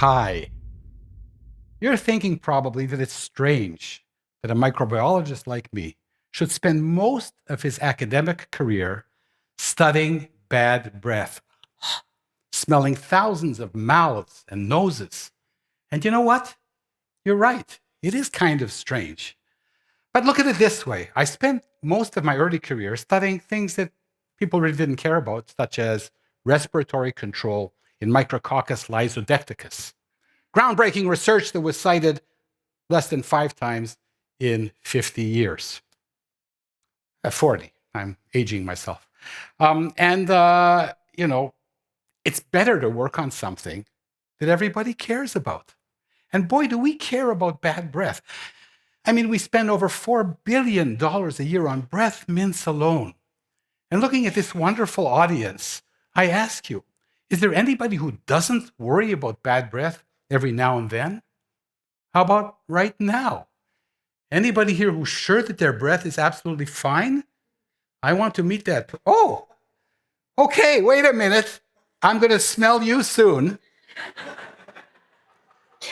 Hi. You're thinking probably that it's strange that a microbiologist like me should spend most of his academic career studying bad breath, smelling thousands of mouths and noses. And you know what? You're right. It is kind of strange. But look at it this way. I spent most of my early career studying things that people really didn't care about, such as respiratory control in Micrococcus lysodecticus. Groundbreaking research that was cited less than 5 times in 50 years. 40. I'm aging myself. It's better to work on something that everybody cares about. And boy, do we care about bad breath. I mean, we spend over $4 billion a year on breath mints alone. And looking at this wonderful audience, I ask you, is there anybody who doesn't worry about bad breath every now and then? How about right now? Anybody here who's sure that their breath is absolutely fine? I want to meet that. Oh, okay, wait a minute. I'm going to smell you soon.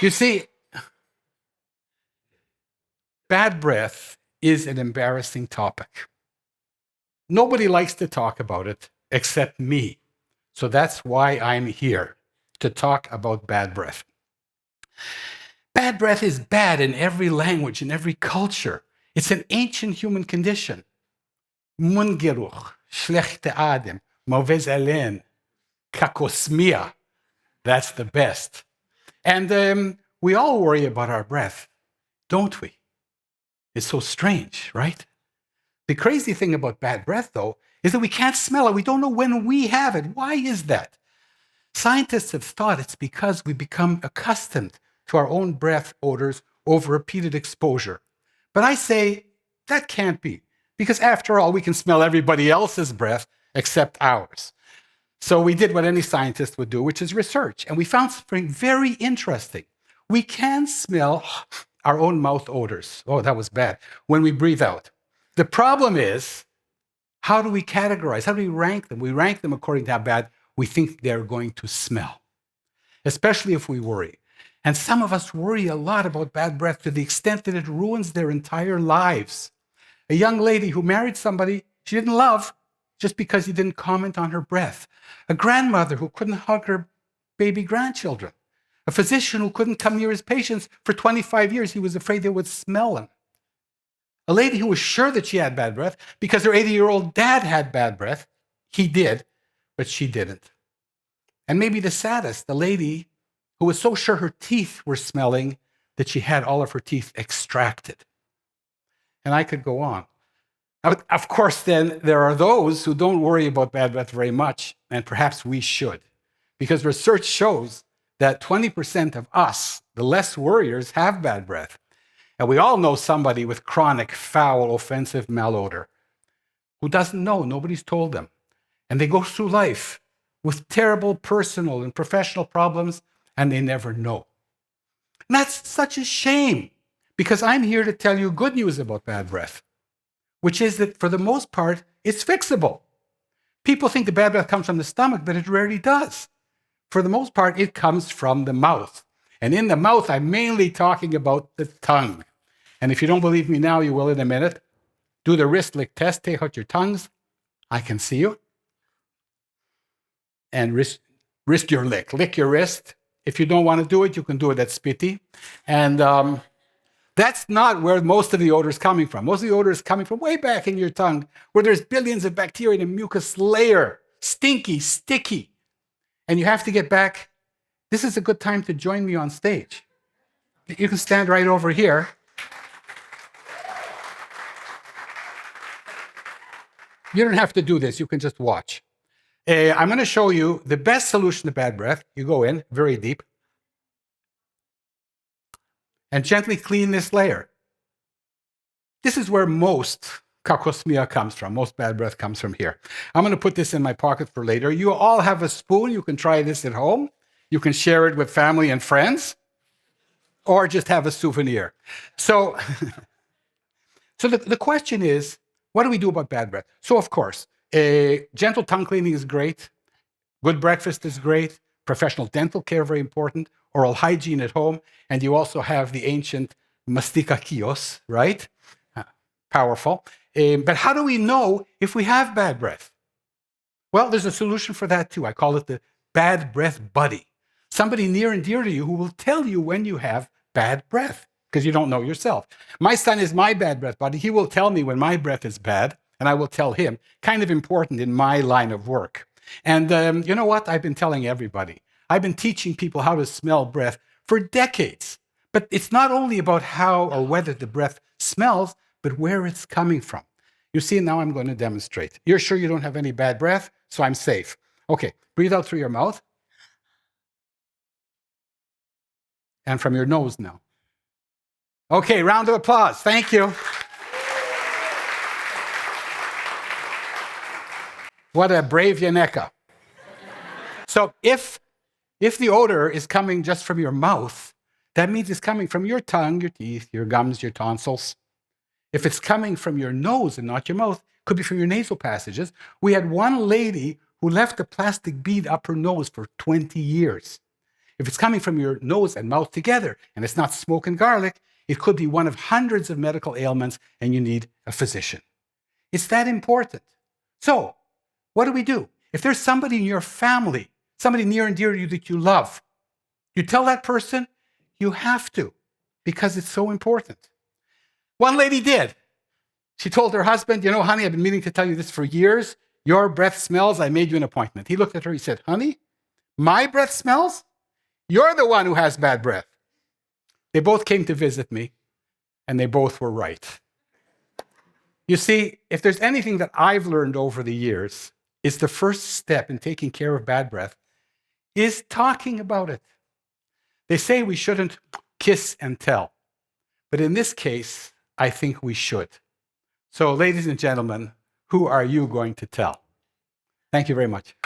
You see, bad breath is an embarrassing topic. Nobody likes to talk about it except me. So that's why I'm here, to talk about bad breath. Bad breath is bad in every language, in every culture. It's an ancient human condition. Mundgeruch, schlechte Adem, mauvaise haleine, kakosmia. That's the best. And we all worry about our breath, don't we? It's so strange, right? The crazy thing about bad breath, though, is that we can't smell it. We don't know when we have it. Why is that? Scientists have thought it's because we become accustomed to our own breath odors over repeated exposure. But I say that can't be, because after all, we can smell everybody else's breath except ours. So we did what any scientist would do, which is research. And we found something very interesting. We can smell our own mouth odors. Oh, that was bad. When we breathe out. The problem is, how do we categorize? How do we rank them? We rank them according to how bad we think they're going to smell, especially if we worry. And some of us worry a lot about bad breath to the extent that it ruins their entire lives. A young lady who married somebody she didn't love just because he didn't comment on her breath. A grandmother who couldn't hug her baby grandchildren. A physician who couldn't come near his patients for 25 years. He was afraid they would smell him. A lady who was sure that she had bad breath because her 80-year-old dad had bad breath. He did, but she didn't. And maybe the saddest, the lady who was so sure her teeth were smelling that she had all of her teeth extracted. And I could go on. Of course, then, there are those who don't worry about bad breath very much, and perhaps we should. Because research shows that 20% of us, the less worriers, have bad breath. And we all know somebody with chronic, foul, offensive malodor who doesn't know, nobody's told them. And they go through life with terrible personal and professional problems, and they never know. And that's such a shame, because I'm here to tell you good news about bad breath, which is that for the most part, it's fixable. People think the bad breath comes from the stomach, but it rarely does. For the most part, it comes from the mouth. And in the mouth, I'm mainly talking about the tongue. And if you don't believe me now, you will in a minute. Do the wrist lick test. Take out your tongues. I can see you. And wrist your lick. Lick your wrist. If you don't want to do it, you can do it at Spiti. And that's not where most of the odor is coming from. Most of the odor is coming from way back in your tongue, where there's billions of bacteria in a mucus layer. Stinky, sticky. And you have to get back. This is a good time to join me on stage. You can stand right over here. You don't have to do this. You can just watch. I'm going to show you the best solution to bad breath. You go in very deep and gently clean this layer. This is where most kakosmia comes from. Most bad breath comes from here. I'm going to put this in my pocket for later. You all have a spoon. You can try this at home. You can share it with family and friends, or just have a souvenir. So the question is, what do we do about bad breath? So, of course, gentle tongue cleaning is great. Good breakfast is great. Professional dental care, very important. oral hygiene at home, and you also have the ancient mastikakios, right? Powerful. But how do we know if we have bad breath? Well, there's a solution for that too. I call it the bad breath buddy. Somebody near and dear to you who will tell you when you have bad breath because you don't know yourself. My son is my bad breath buddy. He will tell me when my breath is bad, and I will tell him. Kind of important in my line of work. And you know what? I've been telling everybody. I've been teaching people how to smell breath for decades. But it's not only about how or whether the breath smells, but where it's coming from. You see, now I'm going to demonstrate. You're sure you don't have any bad breath, so I'm safe. Okay, breathe out through your mouth. And from your nose now. Okay, round of applause. Thank you. What a brave Yaneka. So if the odor is coming just from your mouth, that means it's coming from your tongue, your teeth, your gums, your tonsils. If it's coming from your nose and not your mouth, it could be from your nasal passages. We had one lady who left a plastic bead up her nose for 20 years. If it's coming from your nose and mouth together, and it's not smoke and garlic, it could be one of hundreds of medical ailments, and you need a physician. It's that important. So, what do we do? If there's somebody in your family, somebody near and dear to you that you love, you tell that person, you have to, because it's so important. One lady did. She told her husband, you know, honey, I've been meaning to tell you this for years. Your breath smells. I made you an appointment. He looked at her. He said, honey, my breath smells? You're the one who has bad breath. They both came to visit me, and they both were right. You see, if there's anything that I've learned over the years, it's the first step in taking care of bad breath is talking about it. They say we shouldn't kiss and tell. But in this case, I think we should. So, ladies and gentlemen, who are you going to tell? Thank you very much.